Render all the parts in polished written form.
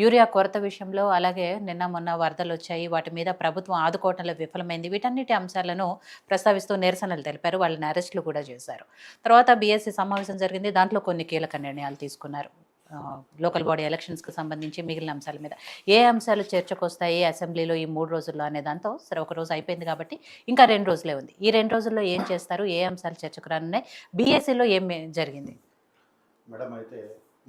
Urea కొరత విషయంలో అలాగే నిన్న మొన్న వరదలొచ్చాయి. వాటి మీద ప్రభుత్వం ఆదుకోవటంలో విఫలమైంది. వీటన్నిటి అంశాలను ప్రస్తావిస్తూ నిరసనలు తెలిపారు. వాళ్ళని అరెస్టులు కూడా చేశారు. తర్వాత బీఎస్సీ సమావేశం జరిగింది. దాంట్లో కొన్ని కీలక నిర్ణయాలు తీసుకున్నారు. లోకల్ బాడీ ఎలక్షన్స్‌కి సంబంధించి మిగిలిన అంశాల మీద. ఏ అంశాలు చర్చకొస్తాయి అసెంబ్లీలో ఈ 3 రోజుల్లో అనే దాంతో సరే ఒక రోజు అయిపోయింది కాబట్టి ఇంకా 2 రోజులే ఉంది. ఈ 2 రోజుల్లో ఏం చేస్తారు? ఏ అంశాలు చర్చకు రానున్నాయి? బీఎస్సీలో ఏం జరిగింది? మేడం అయితే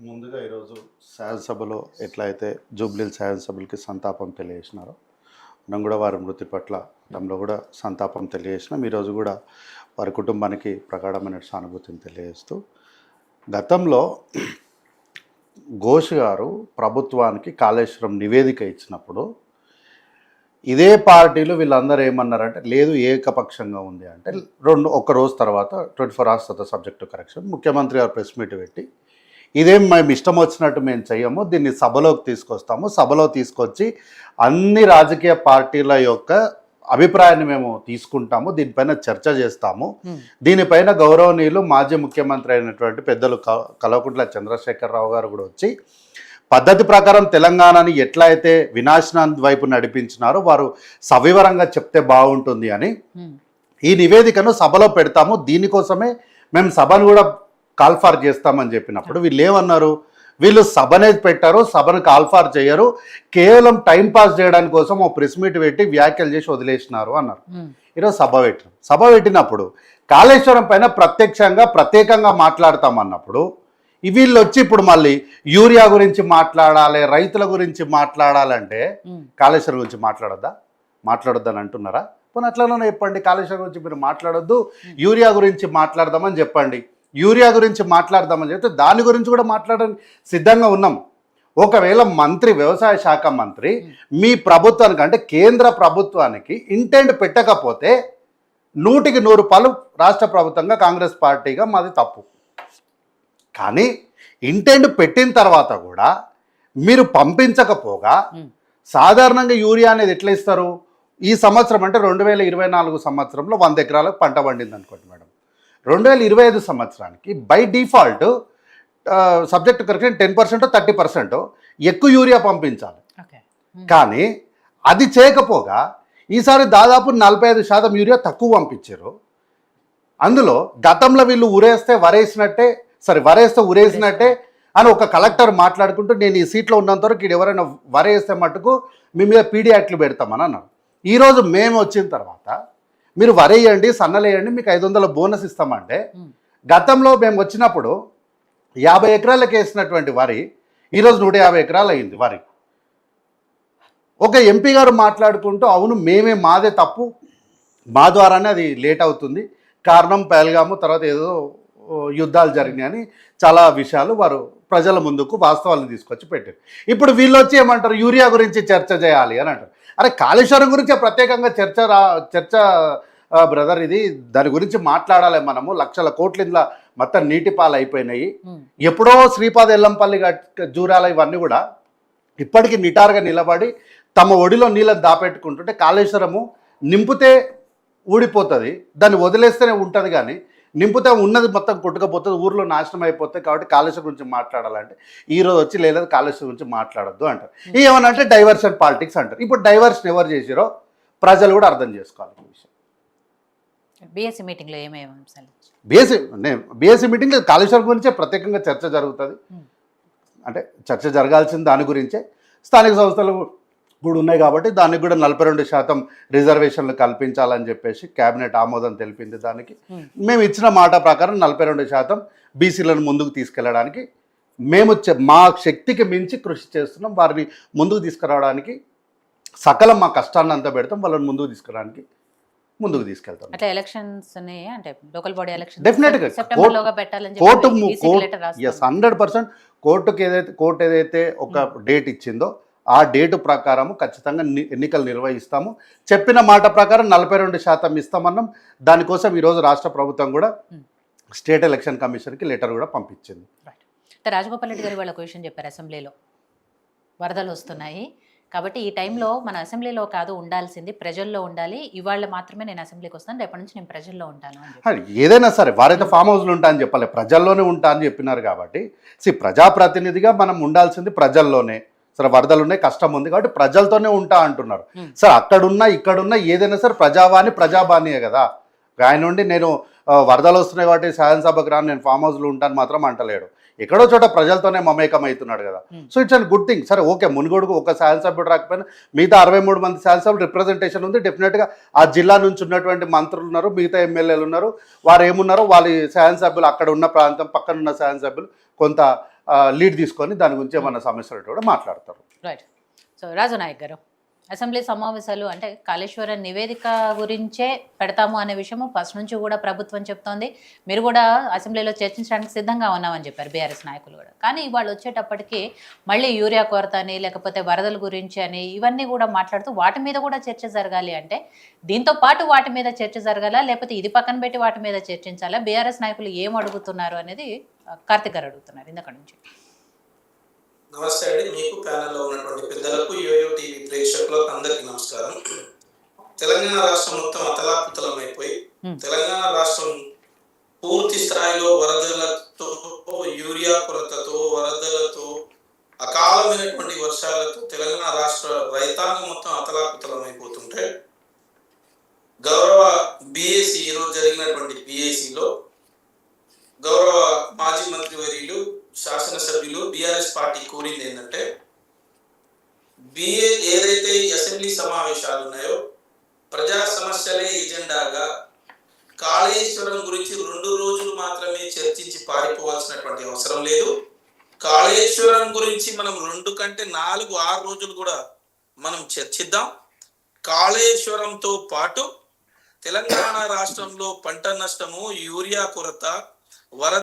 ముందుగా ఈరోజు శాసనసభలో ఎట్లయితే జూబ్లీహిల్స్ శాసనసభ్యులకి సంతాపం తెలియజేసినారో మనం కూడా వారి మృతి పట్ల గతంలో కూడా సంతాపం తెలియజేసినాం. ఈరోజు కూడా వారి కుటుంబానికి ప్రగాఢమైన సానుభూతిని తెలియజేస్తూ గతంలో ఘోష్ గారు ప్రభుత్వానికి కాళేశ్వరం నివేదిక ఇచ్చినప్పుడు ఇదే పార్టీలు వీళ్ళందరూ ఏమన్నారంటే లేదు ఏకపక్షంగా ఉంది అంటే ఒక రోజు తర్వాత 24 hours తర్వాత సబ్జెక్ట్ టు కరెక్షన్ ముఖ్యమంత్రి గారు ప్రెస్ మీట్ పెట్టి ఇదేం మేము ఇష్టం వచ్చినట్టు మేము చెయ్యము, దీన్ని సభలోకి తీసుకొస్తాము, సభలో తీసుకొచ్చి అన్ని రాజకీయ పార్టీల యొక్క అభిప్రాయాన్ని మేము తీసుకుంటాము, దీనిపైన చర్చ చేస్తాము, దీనిపైన గౌరవనీయులు మాజీ ముఖ్యమంత్రి అయినటువంటి పెద్దలు కల్వకుంట్ల చంద్రశేఖరరావు గారు కూడా వచ్చి పద్ధతి ప్రకారం తెలంగాణని ఎట్లా అయితే వినాశనం వైపు నడిపించినారో వారు సవివరంగా చెప్తే బాగుంటుంది అని ఈ నివేదికను సభలో పెడతాము, దీనికోసమే మేము సభను కూడా కాల్ఫార్ చేస్తామని చెప్పినప్పుడు వీళ్ళు ఏమన్నారు, వీళ్ళు సభనే పెట్టారు, సభను కాల్ఫార్ చేయరు, కేవలం టైంపాస్ చేయడానికి కోసం ఓ ప్రెస్ మీట్ పెట్టి వ్యాఖ్యలు చేసి వదిలేసినారు అన్నారు. ఈరోజు సభ పెట్టినప్పుడు కాళేశ్వరం పైన ప్రత్యేకంగా మాట్లాడతామన్నప్పుడు వీళ్ళు వచ్చి ఇప్పుడు మళ్ళీ యూరియా గురించి మాట్లాడాలి, రైతుల గురించి మాట్లాడాలంటే కాళేశ్వరం గురించి మాట్లాడొద్దని అంటున్నారా? పోనీ అట్లనే చెప్పండి, కాళేశ్వరం గురించి మీరు మాట్లాడొద్దు, యూరియా గురించి మాట్లాడదామని చెప్పండి. యూరియా గురించి మాట్లాడదామని చెప్తే దాని గురించి కూడా మాట్లాడడానికి సిద్ధంగా ఉన్నాం. ఒకవేళ వ్యవసాయ శాఖ మంత్రి మీ ప్రభుత్వానికి అంటే కేంద్ర ప్రభుత్వానికి ఇంటెంట్ పెట్టకపోతే 100కి 100 రాష్ట్ర ప్రభుత్వంగా కాంగ్రెస్ పార్టీగా మాది తప్పు. కానీ ఇంటెంట్ పెట్టిన తర్వాత కూడా మీరు పంపించకపోగా సాధారణంగా యూరియా అనేది ఎట్లా ఇస్తారు? ఈ సంవత్సరం అంటే 2024 సంవత్సరంలో 100 ఎకరాలకు పంట పండింది అనుకోండి మేడం, 2025 సంవత్సరానికి బై డిఫాల్ట్ సబ్జెక్ట్ కరెక్షన్ 10% 30% ఎక్కువ యూరియా పంపించాలి. కానీ అది చేయకపోగా ఈసారి దాదాపు 45% యూరియా తక్కువ పంపించారు. అందులో గతంలో వీళ్ళు వరేస్తే ఉరేసినట్టే అని ఒక కలెక్టర్ మాట్లాడుకుంటూ నేను ఈ సీట్లో ఉన్నంత వరకు ఎవరైనా వరేస్తే మటుకు మీ మీద పీడీ యాక్ట్లు పెడతామని అన్నారు. ఈరోజు మేము వచ్చిన తర్వాత మీరు వరేయండి, సన్నలేయండి, మీకు 500 బోనస్ ఇస్తామంటే గతంలో మేము వచ్చినప్పుడు 50 ఎకరాలకు వేసినటువంటి వరి ఈరోజు 150 ఎకరాలు అయింది వరి. ఒక ఎంపీ గారు మాట్లాడుకుంటూ అవును మాదే తప్పు, మా ద్వారానే అది లేట్ అవుతుంది, కారణం పహల్గాము తర్వాత ఏదో యుద్ధాలు జరిగినాయని చాలా విషయాలు వారు ప్రజల ముందుకు వాస్తవాలను తీసుకొచ్చి పెట్టారు. ఇప్పుడు వీళ్ళు వచ్చి ఏమంటారు, యూరియా గురించి చర్చ చేయాలి అని అంటారు. అరే కాళేశ్వరం గురించి ప్రత్యేకంగా చర్చ బ్రదర్, ఇది దాని గురించి మాట్లాడాలి మనము. లక్షల కోట్ల ఇందులో మొత్తం నీటి పాలు అయిపోయినాయి. ఎప్పుడో శ్రీపాద ఎల్లంపల్లి జూరాల ఇవన్నీ కూడా ఇప్పటికీ నిటారుగా నిలబడి తమ ఒడిలో నీళ్ళని దాపెట్టుకుంటుంటే కాళేశ్వరము నింపితే ఊడిపోతుంది, దాన్ని వదిలేస్తేనే ఉంటుంది, కానీ నింపితే ఉన్నది మొత్తం కొట్టుకపోతుంది, ఊర్లో నాశనం అయిపోతాయి. కాబట్టి కాళేశ్వరం గురించి మాట్లాడాలంటే ఈరోజు వచ్చి లేదు కాళేశ్వరం గురించి మాట్లాడొద్దు అంటారు. ఏమనంటే డైవర్షన్ పాలిటిక్స్ అంటారు. ఇప్పుడు డైవర్షన్ ఎవరు చేసిరో ప్రజలు కూడా అర్థం చేసుకోవాలి ఈ విషయం. బీఎస్సీ మీటింగ్లో ఏమేమి అంశాలు? బీఎస్సీ మీటింగ్లో కాళేశ్వరం గురించే ప్రత్యేకంగా చర్చ జరుగుతుంది. అంటే చర్చ జరగాల్సిన దాని గురించే. స్థానిక సంస్థలు కూడా ఉన్నాయి కాబట్టి దానికి కూడా 42% రిజర్వేషన్లు కల్పించాలని చెప్పేసి కేబినెట్ ఆమోదం తెలిపింది. దానికి మేము ఇచ్చిన మాట ప్రకారం 42% బీసీలను ముందుకు తీసుకెళ్ళడానికి మేము మా శక్తికి మించి కృషి చేస్తున్నాం. వారిని ముందుకు తీసుకురావడానికి సకలం మా కష్టాన్ని అంతా పెడతాం, వాళ్ళని ముందుకు తీసుకెళ్తాం. అంటే ఎలక్షన్స్ అంటే లోకల్ బాడీ ఎలక్షన్ డెఫినెట్గా కోర్టు 100% కోర్టు ఏదైతే ఒక డేట్ ఇచ్చిందో ఆ డేటు ప్రకారము ఖచ్చితంగా ఎన్నికలు నిర్వహిస్తాము. చెప్పిన మాట ప్రకారం 42% ఇస్తామన్నాం. దానికోసం ఈరోజు రాష్ట్ర ప్రభుత్వం కూడా స్టేట్ ఎలక్షన్ కమిషన్కి లెటర్ కూడా పంపించింది. రాజగోపాల్ రెడ్డి గారు వాళ్ళ క్వశ్చన్ చెప్పారు, అసెంబ్లీలో వరదలు వస్తున్నాయి కాబట్టి ఈ టైంలో మన అసెంబ్లీలో కాదు ఉండాల్సింది ప్రజల్లో ఉండాలి, ఇవాళ మాత్రమే నేను అసెంబ్లీకి వస్తాను, రేపటి నుంచి నేను ప్రజల్లో ఉంటాను. ఏదైనా సరే వారైతే ఫామ్ హౌస్లో ఉంటా అని చెప్పాలి, ప్రజల్లోనే ఉంటా అని చెప్పినారు. కాబట్టి ప్రజాప్రతినిధిగా మనం ఉండాల్సింది ప్రజల్లోనే. సరే వరదలు ఉన్నాయి, కష్టం ఉంది కాబట్టి ప్రజలతోనే ఉంటా అంటున్నారు. Hmm. సార్ అక్కడున్నా ఇక్కడున్నా ఏదైనా సరే ప్రజావాణి ప్రజాబాణియే కదా. ఆయన నుండి నేను వరదలు వస్తున్నాయి కాబట్టి శాసనసభకు రాను, నేను ఫామ్ హౌస్లో ఉంటాను మాత్రం అంటలేడు. ఎక్కడో చోట ప్రజలతోనే మమేకం అవుతున్నాడు కదా. So it's an good thing. సరే ఓకే, మునుగోడుకు ఒక శాసనసభ్యుడు రాకపోయినా మిగతా 63 మంది శాసనసభ్యులు రిప్రజెంటేషన్ ఉంది. డెఫినెట్గా ఆ జిల్లా నుంచి ఉన్నటువంటి మంత్రులు ఉన్నారు, మిగతా ఎమ్మెల్యేలు ఉన్నారు. వారు ఏమున్నారో వాళ్ళ శాసనసభ్యులు అక్కడ ఉన్న ప్రాంతం పక్కన ఉన్న శాసనసభ్యులు కొంత లీడ్ తీసుకొని దాని గురించి ఏమన్నా సమస్యలు కూడా మాట్లాడతారు. రైట్. సో రాజు నాయక్ గారు, అసెంబ్లీ సమావేశాలు అంటే కాళేశ్వరం నివేదిక గురించే పెడతాము అనే విషయము ఫస్ట్ నుంచి కూడా ప్రభుత్వం చెప్తోంది. మీరు కూడా అసెంబ్లీలో చర్చించడానికి సిద్ధంగా ఉన్నామని చెప్పారు బీఆర్ఎస్ నాయకులు కూడా. కానీ ఇవాళ వచ్చేటప్పటికి మళ్ళీ యూరియా కొరత అని, లేకపోతే వరదల గురించి అని ఇవన్నీ కూడా మాట్లాడుతూ వాటి మీద కూడా చర్చ జరగాలి అంటే, దీంతో పాటు వాటి మీద చర్చ జరగాలా, లేకపోతే ఇది పక్కన పెట్టి వాటి మీద చర్చించాలా? బీఆర్ఎస్ నాయకులు ఏం అడుగుతున్నారు అనేది కార్తిక్ గారు అడుగుతున్నారు ఇందక నుంచి. నమస్తే అండి, మీకు ప్యానెల్లో ఉన్నటువంటి పెద్దలకు, యోయో టీవీ ప్రేక్షకులకు అందరికీ నమస్కారం. తెలంగాణ రాష్ట్రం మొత్తం అతలాకుతలమైపోయి, తెలంగాణ రాష్ట్రం పూర్తి స్థాయిలో వరదలతో, యూరియా కొరతతో, వరదలతో, అకాలమైనటువంటి వర్షాలతో తెలంగాణ రాష్ట్ర రైతాంగం మొత్తం అతలాకుతలమైపోతుంటే, గౌరవ బిఏసి ఈరోజు జరిగినటువంటి బిఏసిలో గౌరవ మాజీ మంత్రి వర్యులు, శాసనసభ్యులు, బీఆర్ఎస్ పార్టీ కోరింది ఏంటంటే, ఏదైతే అసెంబ్లీ సమావేశాలు ఉన్నాయో ప్రజా సమస్యలే ఎజెండాగా కాళేశ్వరం గురించి 2 రోజులు మాత్రమే చర్చించి పారిపోవాల్సినటువంటి అవసరం లేదు. కాళేశ్వరం గురించి మనం 2 కంటే 4, 6 రోజులు కూడా మనం చర్చిద్దాం. కాళేశ్వరంతో పాటు తెలంగాణ రాష్ట్రంలో పంట నష్టము, యూరియా కొరత, వరద